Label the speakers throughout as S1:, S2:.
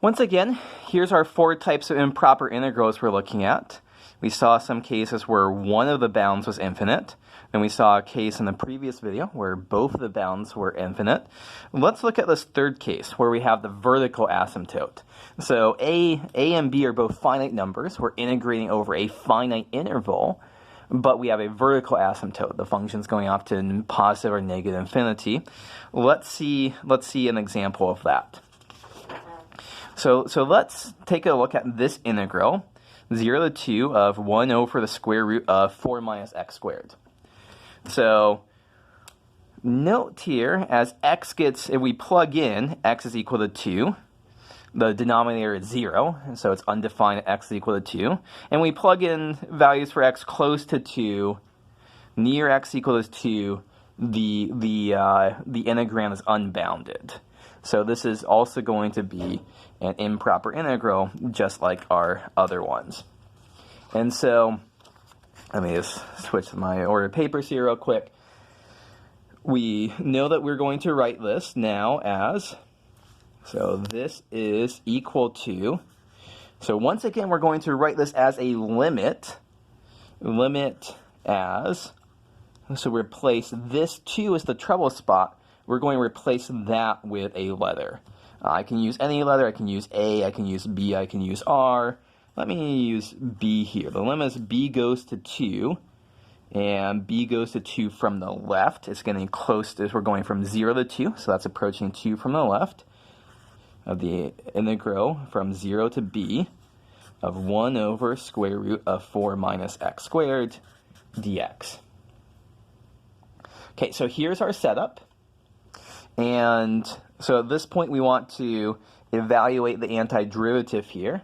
S1: Once again, here's our four types of improper integrals we're looking at. We saw some cases where one of the bounds was infinite. Then we saw a case in the previous video where both of the bounds were infinite. Let's look at this third case where we have the vertical asymptote. So A and B are both finite numbers. We're integrating over a finite interval, but we have a vertical asymptote. The function's going off to positive or negative infinity. Let's see an example of that. So let's take a look at this integral, 0 to 2 of 1 over the square root of 4 minus x squared. So note here, as x gets, if we plug in, x is equal to 2, the denominator is 0, and so it's undefined at x is equal to 2. And we plug in values for x close to 2, near x equals 2, the integrand is unbounded. So this is also going to be an improper integral, just like our other ones. And so, let me just switch my order of papers here real quick. We know that we're going to write this now as, so this is equal to, so once again we're going to write this as a limit as, so replace this 2 as the trouble spot, we're going to replace that with a letter. I can use any letter. I can use A, I can use B, I can use R. Let me use B here. The limit is B goes to 2, and B goes to 2 from the left. It's getting close to, we're going from 0 to 2, so that's approaching 2 from the left, of the integral from 0 to B of 1 over square root of 4 minus x squared dx. Okay, so here's our setup. And so at this point we want to evaluate the antiderivative here.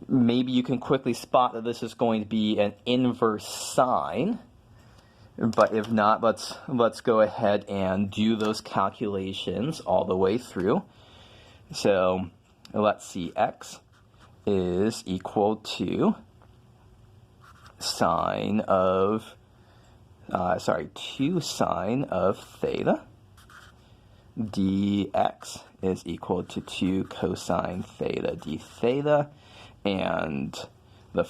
S1: Maybe you can quickly spot that this is going to be an inverse sign. But if not, let's go ahead and do those calculations all the way through. So let's see, x is equal to sine of 2 sine of theta, dx is equal to 2 cosine theta d theta, and the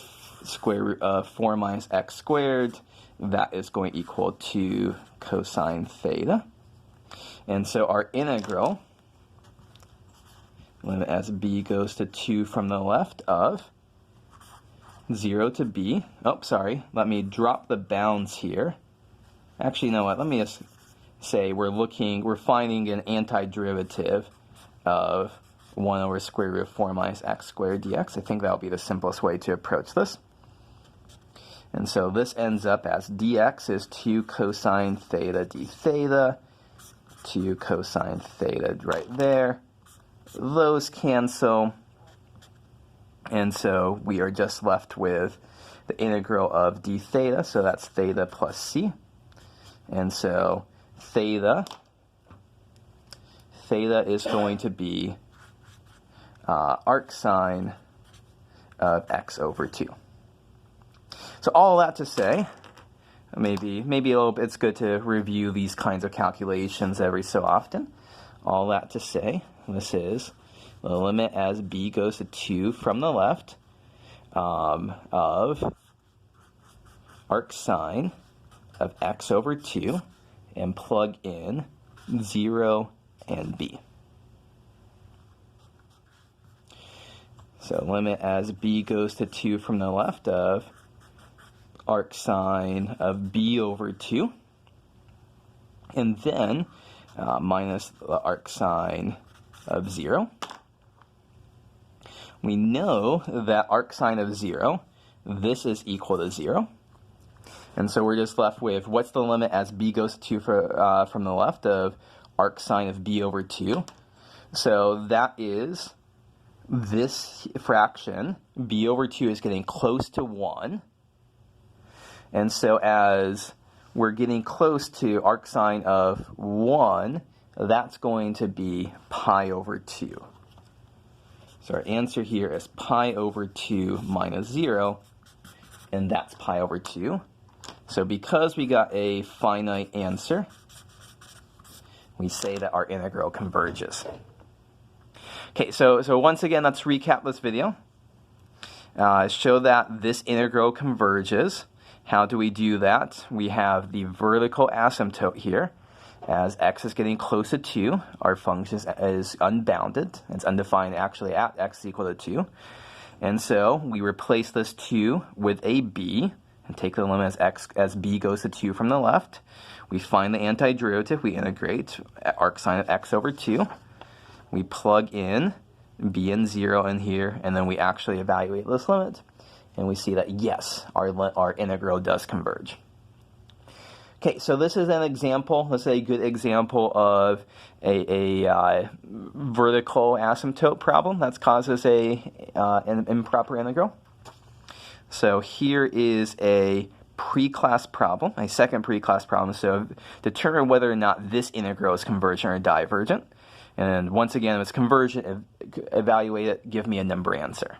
S1: square root of 4 minus x squared, that is going to equal to cosine theta. And so our integral, limit as b goes to 2 from the left of 0 to b, let me drop the bounds here. Actually, you know what, let me just say we're finding an antiderivative of 1 over square root of 4 minus x squared dx. I think that'll be the simplest way to approach this. And so this ends up as dx is 2 cosine theta d theta, 2 cosine theta right there. Those cancel. And so we are just left with the integral of d theta, so that's theta plus c. And so theta is going to be arc sine of x over 2. So all that to say, maybe it's good to review these kinds of calculations every so often. All that to say, this is the limit as b goes to 2 from the left of arc sine of x over 2, and plug in 0 and b. So limit as b goes to 2 from the left of arc sine of b over 2, and then minus the arc sine of 0. We know that arc sine of 0, this is equal to 0. And so we're just left with, what's the limit as b goes to 2 from the left of arc sine of b over 2? So that is this fraction, b over 2 is getting close to 1. And so as we're getting close to arc sine of 1, that's going to be pi over 2. So our answer here is pi over 2 minus 0, and that's pi over 2. So because we got a finite answer, we say that our integral converges. Okay, so once again, let's recap this video. Show that this integral converges. How do we do that? We have the vertical asymptote here. As x is getting close to 2, our function is unbounded. It's undefined actually at x is equal to 2. And so we replace this 2 with a b and take the limit as b goes to 2 from the left. We find the antiderivative. We integrate arc sine of x over 2. We plug in b and 0 in here, and then we actually evaluate this limit. And we see that, yes, our integral does converge. Okay, so this is an example. Let's say a good example of a vertical asymptote problem that causes an improper integral. So here is a pre-class problem, a second pre-class problem. So determine whether or not this integral is convergent or divergent. And once again, if it's convergent, evaluate it, give me a number answer.